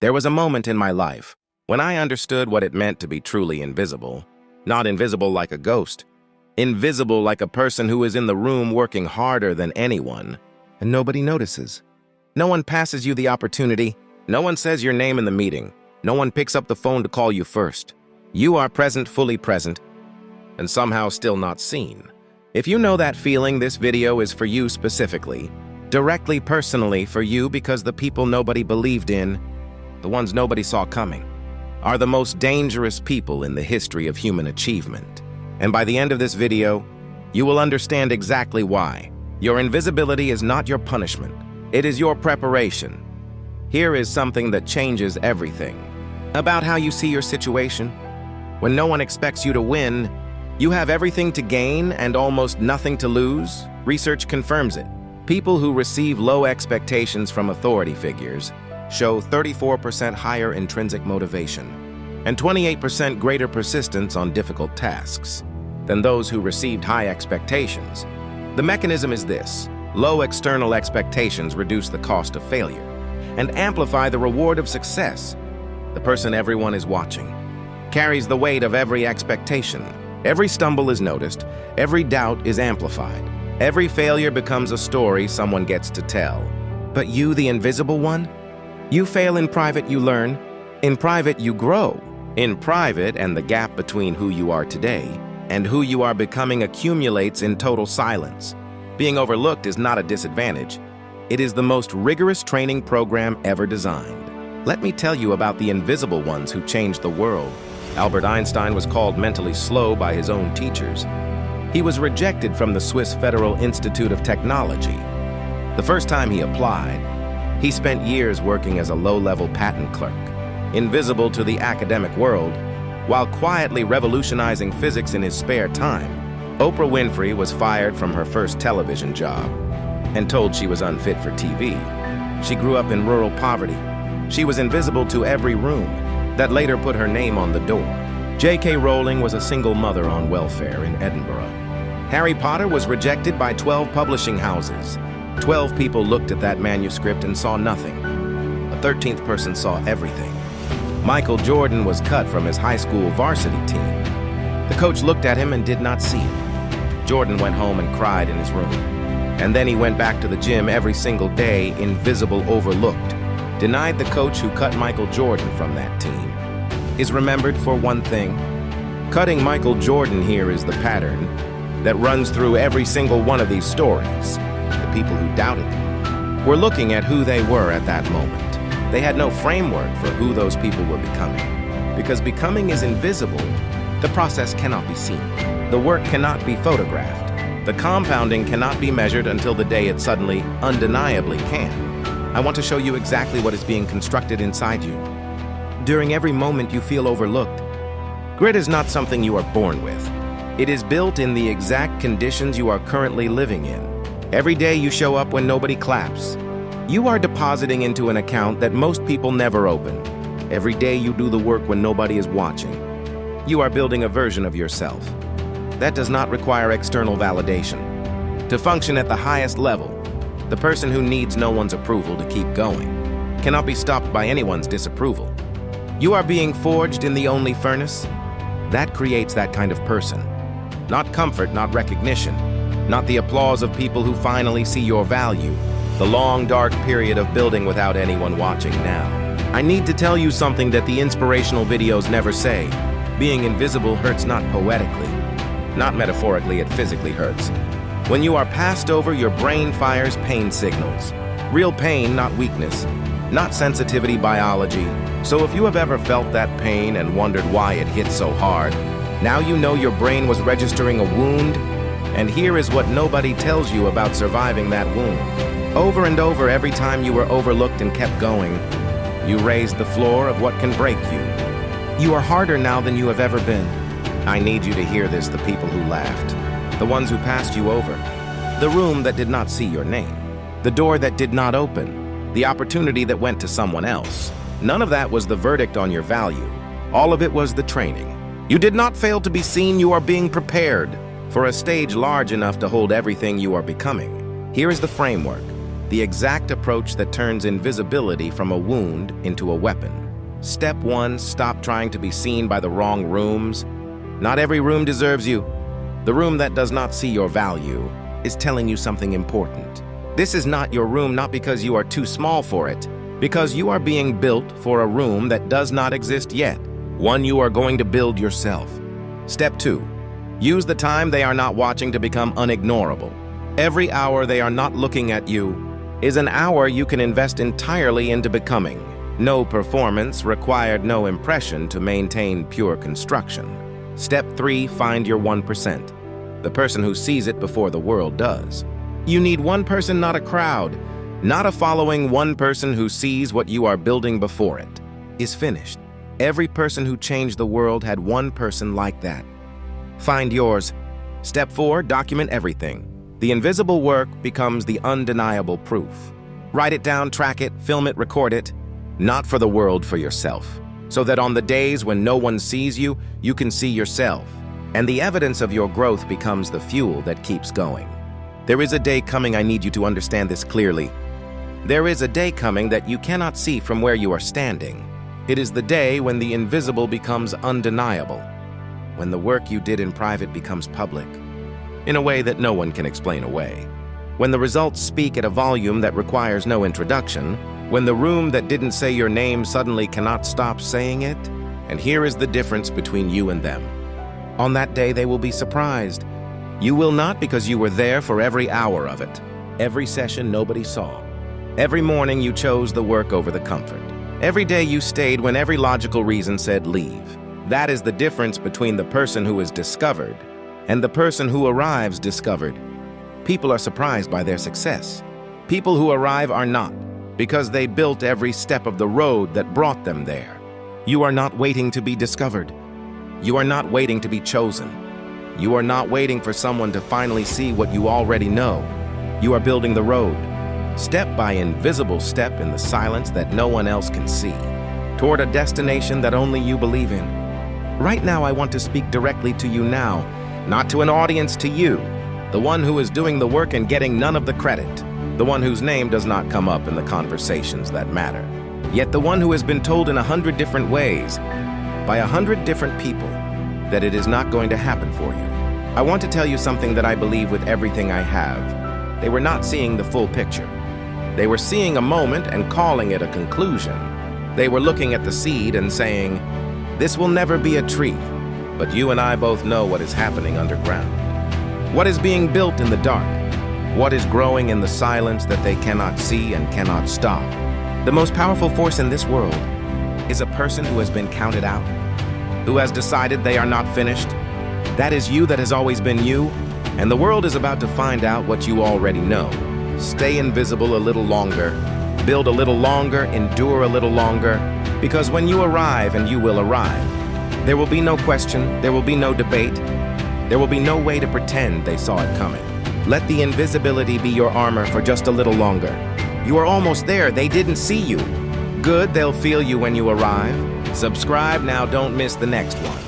There was a moment in my life when I understood what it meant to be truly invisible. Not invisible like a ghost. Invisible like a person who is in the room working harder than anyone, and nobody notices. No one passes you the opportunity. No one says your name in the meeting. No one picks up the phone to call you first. You are present, fully present, and somehow still not seen. If you know that feeling, this video is for you specifically. Directly, personally for you, because the people nobody believed in, the ones nobody saw coming, are the most dangerous people in the history of human achievement. And by the end of this video, you will understand exactly why. Your invisibility is not your punishment. It is your preparation. Here is something that changes everything about how you see your situation. When no one expects you to win, you have everything to gain and almost nothing to lose. Research confirms it. People who receive low expectations from authority figures show 34% higher intrinsic motivation and 28% greater persistence on difficult tasks than those who received high expectations. The mechanism is this: low external expectations reduce the cost of failure and amplify the reward of success. The person everyone is watching carries the weight of every expectation. Every stumble is noticed, every doubt is amplified. Every failure becomes a story someone gets to tell. But you, the invisible one, you fail in private, you learn. In private, you grow. In private, and the gap between who you are today and who you are becoming accumulates in total silence. Being overlooked is not a disadvantage. It is the most rigorous training program ever designed. Let me tell you about the invisible ones who changed the world. Albert Einstein was called mentally slow by his own teachers. He was rejected from the Swiss Federal Institute of Technology. The first time he applied, he spent years working as a low-level patent clerk, invisible to the academic world, while quietly revolutionizing physics in his spare time. Oprah Winfrey was fired from her first television job and told she was unfit for TV. She grew up in rural poverty. She was invisible to every room. That later put her name on the door. J.K. Rowling was a single mother on welfare in Edinburgh. Harry Potter was rejected by 12 publishing houses. 12 people looked at that manuscript and saw nothing. A 13th person saw everything. Michael Jordan was cut from his high school varsity team. The coach looked at him and did not see it. Jordan went home and cried in his room. And then he went back to the gym every single day, invisible, overlooked. Denied. The coach who cut Michael Jordan from that team is remembered for one thing. Cutting Michael Jordan here is the pattern that runs through every single one of these stories. The people who doubted them were looking at who they were at that moment. They had no framework for who those people were becoming. Because becoming is invisible, the process cannot be seen. The work cannot be photographed. The compounding cannot be measured until the day it suddenly, undeniably can. I want to show you exactly what is being constructed inside you. During every moment you feel overlooked, grit is not something you are born with. It is built in the exact conditions you are currently living in. Every day you show up when nobody claps. You are depositing into an account that most people never open. Every day you do the work when nobody is watching. You are building a version of yourself. That does not require external validation. To function at the highest level, the person who needs no one's approval to keep going cannot be stopped by anyone's disapproval. You are being forged in the only furnace. That creates that kind of person. Not comfort, not recognition, not the applause of people who finally see your value. The long, dark period of building without anyone watching now. I need to tell you something that the inspirational videos never say. Being invisible hurts not poetically, not metaphorically, it physically hurts. When you are passed over, your brain fires pain signals. Real pain, not weakness, not sensitivity biology. So if you have ever felt that pain and wondered why it hit so hard, now you know your brain was registering a wound. And here is what nobody tells you about surviving that wound. Over and over, every time you were overlooked and kept going, you raised the floor of what can break you. You are harder now than you have ever been. I need you to hear this, the people who laughed. The ones who passed you over, the room that did not see your name, the door that did not open, the opportunity that went to someone else. None of that was the verdict on your value. All of it was the training. You did not fail to be seen. You are being prepared for a stage large enough to hold everything you are becoming. Here is the framework. The exact approach that turns invisibility from a wound into a weapon. Step 1, stop trying to be seen by the wrong rooms. Not every room deserves you. The room that does not see your value is telling you something important. This is not your room, not because you are too small for it, because you are being built for a room that does not exist yet, one you are going to build yourself. Step 2, use the time they are not watching to become unignorable. Every hour they are not looking at you is an hour you can invest entirely into becoming. No performance required, no impression to maintain pure construction. Step 3, find your 1%. The person who sees it before the world does. You need one person, not a crowd, not a following. One person who sees what you are building before it is finished. Every person who changed the world had one person like that. Find yours. Step 4, document everything. The invisible work becomes the undeniable proof. Write it down, track it, film it, record it. Not for the world, for yourself. So that on the days when no one sees you, you can see yourself. And the evidence of your growth becomes the fuel that keeps going. There is a day coming, I need you to understand this clearly. There is a day coming that you cannot see from where you are standing. It is the day when the invisible becomes undeniable. When the work you did in private becomes public. In a way that no one can explain away. When the results speak at a volume that requires no introduction. When the room that didn't say your name suddenly cannot stop saying it. And here is the difference between you and them. On that day they will be surprised. You will not, because you were there for every hour of it. Every session nobody saw. Every morning you chose the work over the comfort. Every day you stayed when every logical reason said leave. That is the difference between the person who is discovered and the person who arrives discovered. People are surprised by their success. People who arrive are not, because they built every step of the road that brought them there. You are not waiting to be discovered. You are not waiting to be chosen. You are not waiting for someone to finally see what you already know. You are building the road, step by invisible step in the silence that no one else can see, toward a destination that only you believe in. Right now, I want to speak directly to you now, not to an audience, to you, the one who is doing the work and getting none of the credit, the one whose name does not come up in the conversations that matter, yet the one who has been told in 100 different ways, by 100 different people, that it is not going to happen for you. I want to tell you something that I believe with everything I have. They were not seeing the full picture. They were seeing a moment and calling it a conclusion. They were looking at the seed and saying, this will never be a tree, but you and I both know what is happening underground. What is being built in the dark? What is growing in the silence that they cannot see and cannot stop? The most powerful force in this world is a person who has been counted out, who has decided they are not finished. That is you, that has always been you, and the world is about to find out what you already know. Stay invisible a little longer, build a little longer, endure a little longer, because when you arrive, and you will arrive, there will be no question, there will be no debate, there will be no way to pretend they saw it coming. Let the invisibility be your armor for just a little longer. You are almost there, they didn't see you. Good, they'll feel you when you arrive. Subscribe now, don't miss the next one.